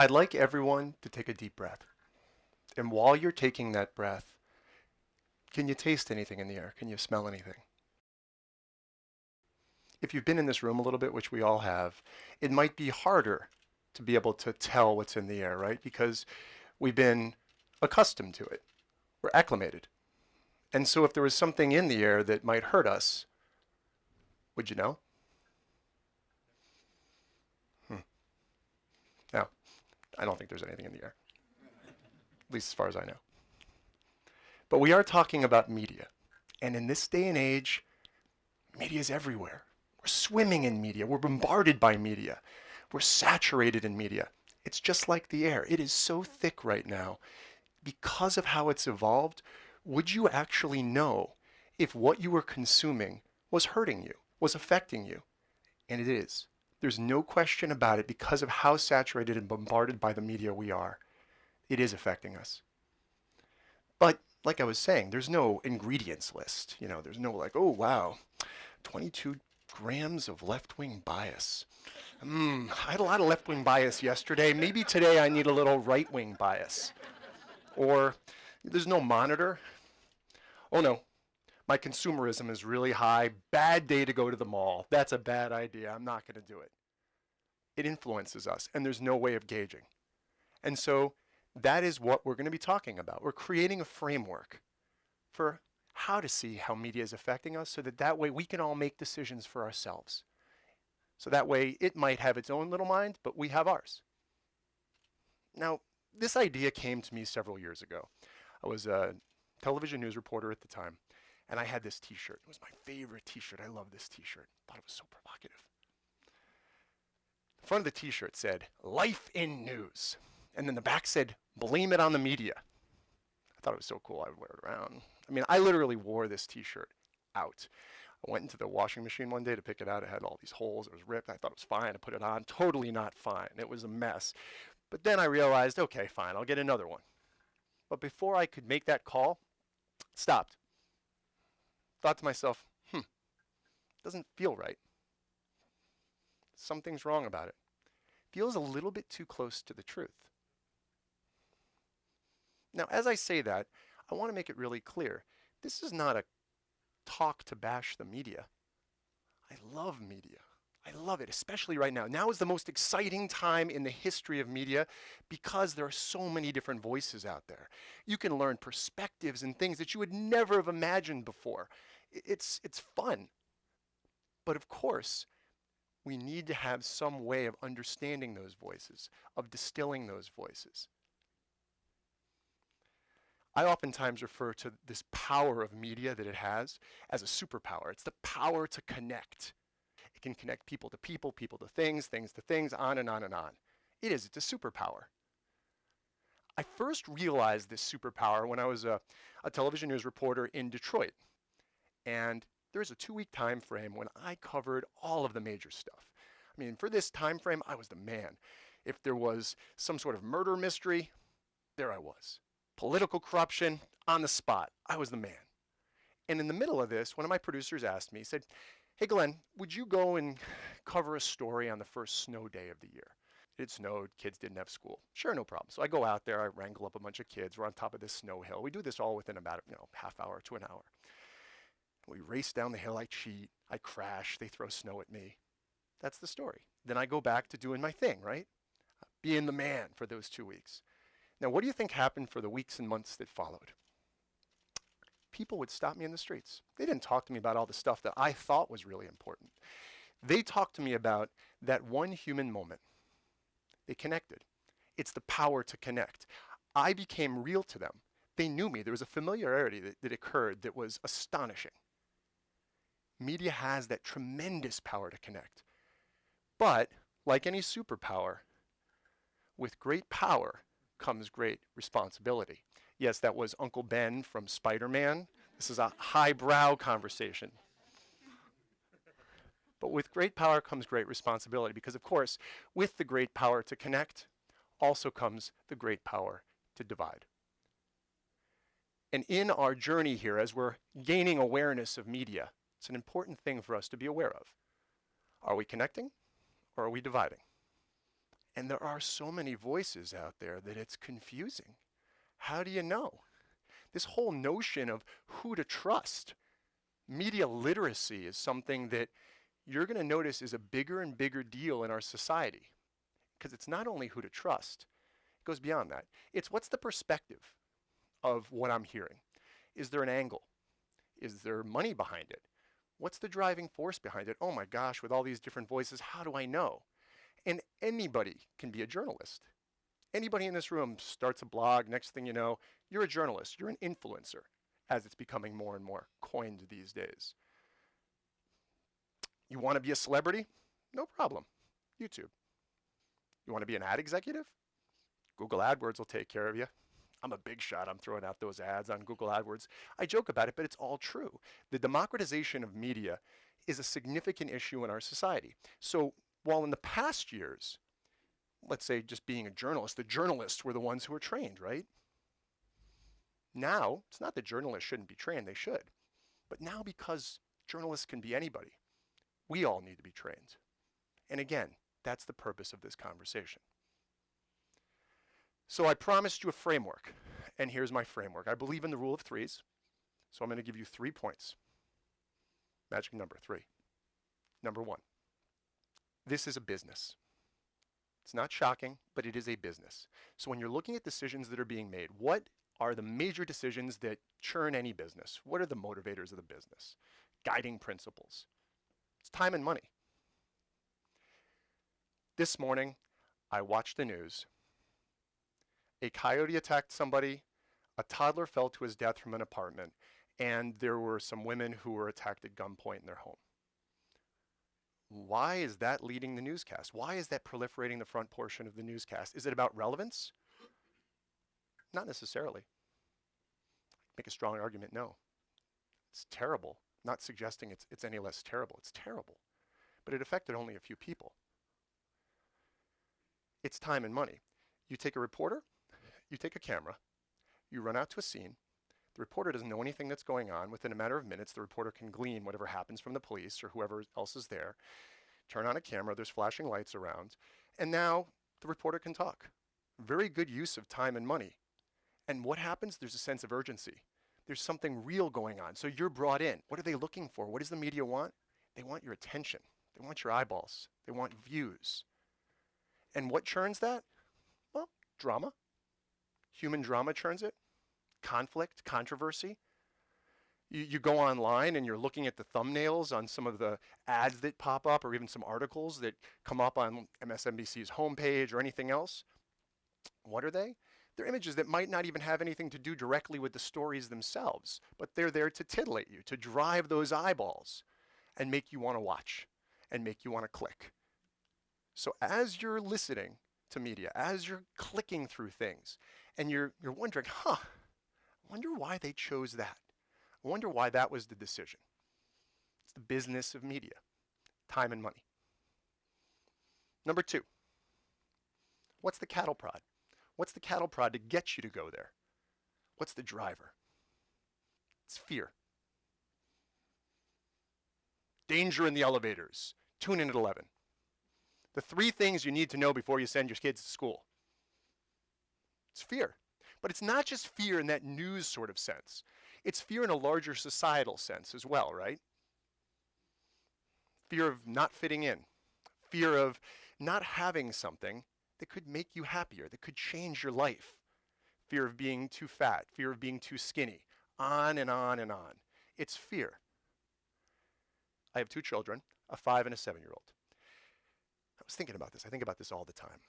I'd like everyone to take a deep breath. And while you're taking that breath, can you taste anything in the air? Can you smell anything? If you've been in this room a little bit, which we all have, it might be harder to be able to tell what's in the air, right? Because we've been accustomed to it. We're acclimated. And so if there was something in the air that might hurt us, would you know? No, I don't think there's anything in the air, at least as far as I know. But we are talking about media. And in this day and age, media is everywhere. We're swimming in media. We're bombarded by media. We're saturated in media. It's just like the air. It is so thick right now. Because of how it's evolved, would you actually know if what you were consuming was hurting you, was affecting you? And it is. There's no question about it because of how saturated and bombarded by the media we are. It is affecting us. But like I was saying, there's no ingredients list. There's no like, oh, wow, 22 grams of left-wing bias. I had a lot of left-wing bias yesterday. Maybe today I need a little right-wing bias. Or there's no monitor. Oh, no. My consumerism is really high. Bad day to go to the mall. That's a bad idea. I'm not going to do it. It influences us, and there's no way of gauging. And so that is what we're going to be talking about. We're creating a framework for how to see how media is affecting us so that way we can all make decisions for ourselves. So that way it might have its own little mind, but we have ours. Now, this idea came to me several years ago. I was a television news reporter at the time. And I had this t-shirt. It was my favorite t-shirt. I love this t-shirt. Thought it was so provocative. The front of the t-shirt said, "Life in News." And then the back said, "Blame it on the media." I thought it was so cool I would wear it around. I mean, I literally wore this t-shirt out. I went into the washing machine one day to pick it out. It had all these holes. It was ripped. I thought it was fine. I put it on. Totally not fine. It was a mess. But then I realized, okay, fine, I'll get another one. But before I could make that call, stopped. Thought to myself, doesn't feel right. Something's wrong about it. Feels a little bit too close to the truth. Now, as I say that, I want to make it really clear. This is not a talk to bash the media. I love media. I love it, especially right now. Now is the most exciting time in the history of media because there are so many different voices out there. You can learn perspectives and things that you would never have imagined before. It's fun. But of course, we need to have some way of understanding those voices, of distilling those voices. I oftentimes refer to this power of media that it has as a superpower. It's the power to connect. It can connect people to people, people to things to things, on and on and on. It's a superpower. I first realized this superpower when I was a television news reporter in Detroit. And there's a 2-week time frame when I covered all of the major stuff. I mean, for this time frame, I was the man. If there was some sort of murder mystery, there I was. Political corruption, on the spot, I was the man. And in the middle of this, one of my producers asked me, he said, "Hey Glenn, would you go and cover a story on the first snow day of the year?" It snowed, kids didn't have school. Sure, no problem. So I go out there, I wrangle up a bunch of kids, we're on top of this snow hill. We do this all within about half hour to an hour. We race down the hill, I cheat, I crash, they throw snow at me. That's the story. Then I go back to doing my thing, right? Being the man for those 2 weeks. Now, what do you think happened for the weeks and months that followed? People would stop me in the streets. They didn't talk to me about all the stuff that I thought was really important. They talked to me about that one human moment. They connected. It's the power to connect. I became real to them. They knew me. There was a familiarity that occurred that was astonishing. Media has that tremendous power to connect. But, like any superpower, with great power comes great responsibility. Yes, that was Uncle Ben from Spider-Man. This is a highbrow conversation. But with great power comes great responsibility because, of course, with the great power to connect also comes the great power to divide. And in our journey here, as we're gaining awareness of media, it's an important thing for us to be aware of. Are we connecting or are we dividing? And there are so many voices out there that it's confusing. How do you know? This whole notion of who to trust, media literacy is something that you're going to notice is a bigger and bigger deal in our society. Because it's not only who to trust, it goes beyond that. It's what's the perspective of what I'm hearing? Is there an angle? Is there money behind it? What's the driving force behind it? Oh my gosh, with all these different voices, how do I know? And anybody can be a journalist. Anybody in this room starts a blog, next thing you know, you're a journalist, you're an influencer, as it's becoming more and more coined these days. You want to be a celebrity? No problem. YouTube. You want to be an ad executive? Google AdWords will take care of you. I'm a big shot. I'm throwing out those ads on Google AdWords. I joke about it, but it's all true. The democratization of media is a significant issue in our society. So while in the past years, let's say just being a journalist, the journalists were the ones who were trained, right? Now, it's not that journalists shouldn't be trained, they should. But now because journalists can be anybody, we all need to be trained. And again, that's the purpose of this conversation. So I promised you a framework, and here's my framework. I believe in the rule of threes, so I'm going to give you 3 points. Magic number 3. Number 1, this is a business. It's not shocking, but it is a business. So when you're looking at decisions that are being made, what are the major decisions that churn any business? What are the motivators of the business? Guiding principles. It's time and money. This morning, I watched the news. A coyote attacked somebody, a toddler fell to his death from an apartment, and there were some women who were attacked at gunpoint in their home. Why is that leading the newscast? Why is that proliferating the front portion of the newscast? Is it about relevance? Not necessarily. Make a strong argument, no. It's terrible. I'm not suggesting it's any less terrible. It's terrible. But it affected only a few people. It's time and money. You take a reporter, you take a camera, you run out to a scene. The reporter doesn't know anything that's going on. Within a matter of minutes, the reporter can glean whatever happens from the police or whoever else is there. Turn on a camera, there's flashing lights around, and now the reporter can talk. Very good use of time and money. And what happens? There's a sense of urgency. There's something real going on. So you're brought in. What are they looking for? What does the media want? They want your attention. They want your eyeballs. They want views. And what churns that? Well, drama. Human drama churns it. Conflict, controversy. You go online and you're looking at the thumbnails on some of the ads that pop up or even some articles that come up on MSNBC's homepage or anything else. What are they? They're images that might not even have anything to do directly with the stories themselves, but they're there to titillate you, to drive those eyeballs and make you want to watch and make you want to click. So as you're listening to media, as you're clicking through things, and you're wondering, I wonder why they chose that. I wonder why that was the decision. It's the business of media, time and money. Number 2, what's the cattle prod? What's the cattle prod to get you to go there? What's the driver? It's fear. Danger in the elevators. Tune in at 11. The 3 things you need to know before you send your kids to school. It's fear. But it's not just fear in that news sort of sense. It's fear in a larger societal sense as well, right? Fear of not fitting in. Fear of not having something that could make you happier, that could change your life. Fear of being too fat, fear of being too skinny, on and on and on. It's fear. I have 2 children, a 5 and a 7-year-old. I was thinking about this. I think about this all the time.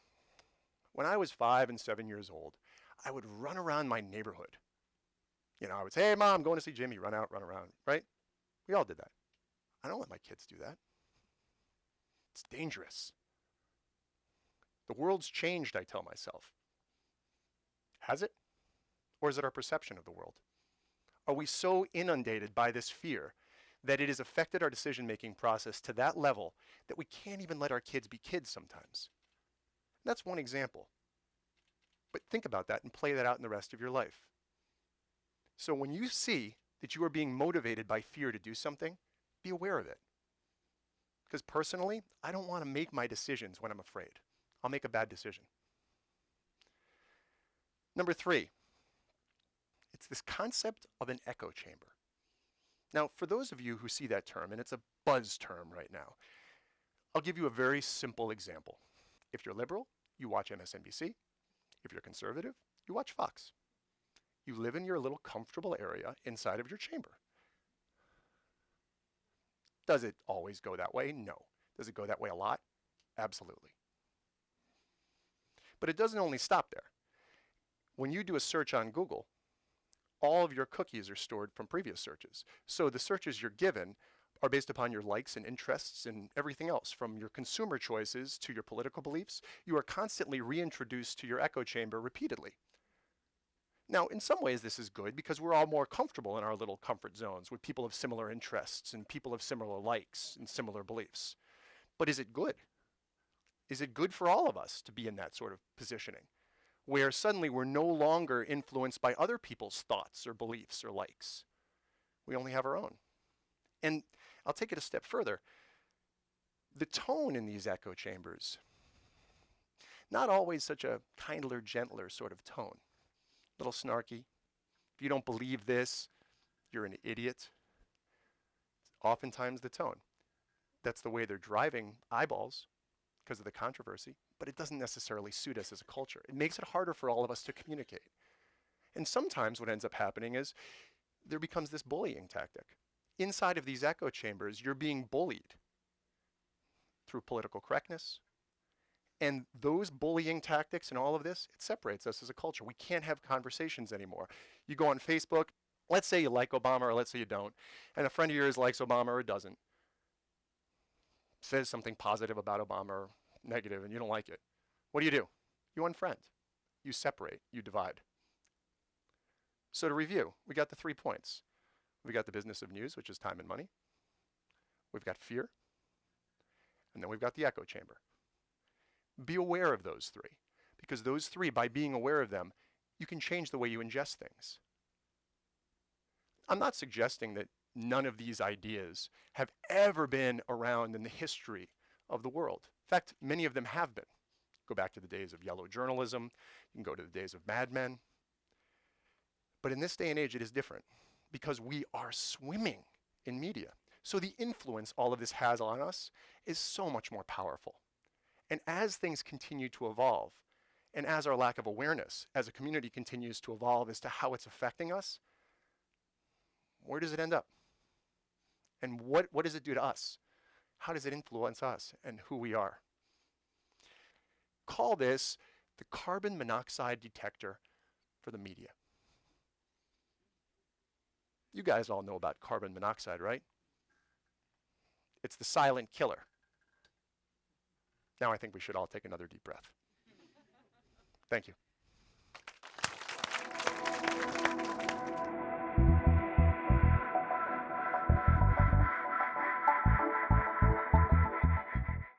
When I was 5 and 7 years old, I would run around my neighborhood. I would say, hey, Mom, I'm going to see Jimmy. Run out, run around, right? We all did that. I don't let my kids do that. It's dangerous. The world's changed, I tell myself. Has it? Or is it our perception of the world? Are we so inundated by this fear that it has affected our decision-making process to that level that we can't even let our kids be kids sometimes? That's one example. But think about that and play that out in the rest of your life. So when you see that you are being motivated by fear to do something, be aware of it. Because personally, I don't want to make my decisions when I'm afraid. I'll make a bad decision. Number 3, it's this concept of an echo chamber. Now, for those of you who see that term, and it's a buzz term right now, I'll give you a very simple example. If you're liberal, you watch MSNBC. If you're conservative, you watch Fox. You live in your little comfortable area inside of your chamber. Does it always go that way? No. Does it go that way a lot? Absolutely. But it doesn't only stop there. When you do a search on Google, all of your cookies are stored from previous searches. So the searches you're given are based upon your likes and interests and everything else, from your consumer choices to your political beliefs. You are constantly reintroduced to your echo chamber repeatedly. Now, in some ways, this is good because we're all more comfortable in our little comfort zones with people of similar interests and people of similar likes and similar beliefs. But is it good? Is it good for all of us to be in that sort of positioning, where suddenly we're no longer influenced by other people's thoughts or beliefs or likes? We only have our own. And I'll take it a step further. The tone in these echo chambers, not always such a kindler, gentler sort of tone. A little snarky. If you don't believe this, you're an idiot. Oftentimes the tone. That's the way they're driving eyeballs because of the controversy, but it doesn't necessarily suit us as a culture. It makes it harder for all of us to communicate. And sometimes what ends up happening is there becomes this bullying tactic. Inside of these echo chambers, you're being bullied through political correctness. And those bullying tactics and all of this, it separates us as a culture. We can't have conversations anymore. You go on Facebook, let's say you like Obama or let's say you don't, and a friend of yours likes Obama or doesn't, says something positive about Obama or negative, and you don't like it. What do? You unfriend. You separate. You divide. So to review, we got the 3 points. We got the business of news, which is time and money. We've got fear. And then we've got the echo chamber. Be aware of those 3, because those 3, by being aware of them, you can change the way you ingest things. I'm not suggesting that none of these ideas have ever been around in the history of the world. In fact, many of them have been. Go back to the days of yellow journalism. You can go to the days of Mad Men. But in this day and age, it is different because we are swimming in media. So the influence all of this has on us is so much more powerful. And as things continue to evolve, and as our lack of awareness as a community continues to evolve as to how it's affecting us, where does it end up? And what does it do to us? How does it influence us and who we are? Call this the carbon monoxide detector for the media. You guys all know about carbon monoxide, right? It's the silent killer. Now I think we should all take another deep breath. Thank you.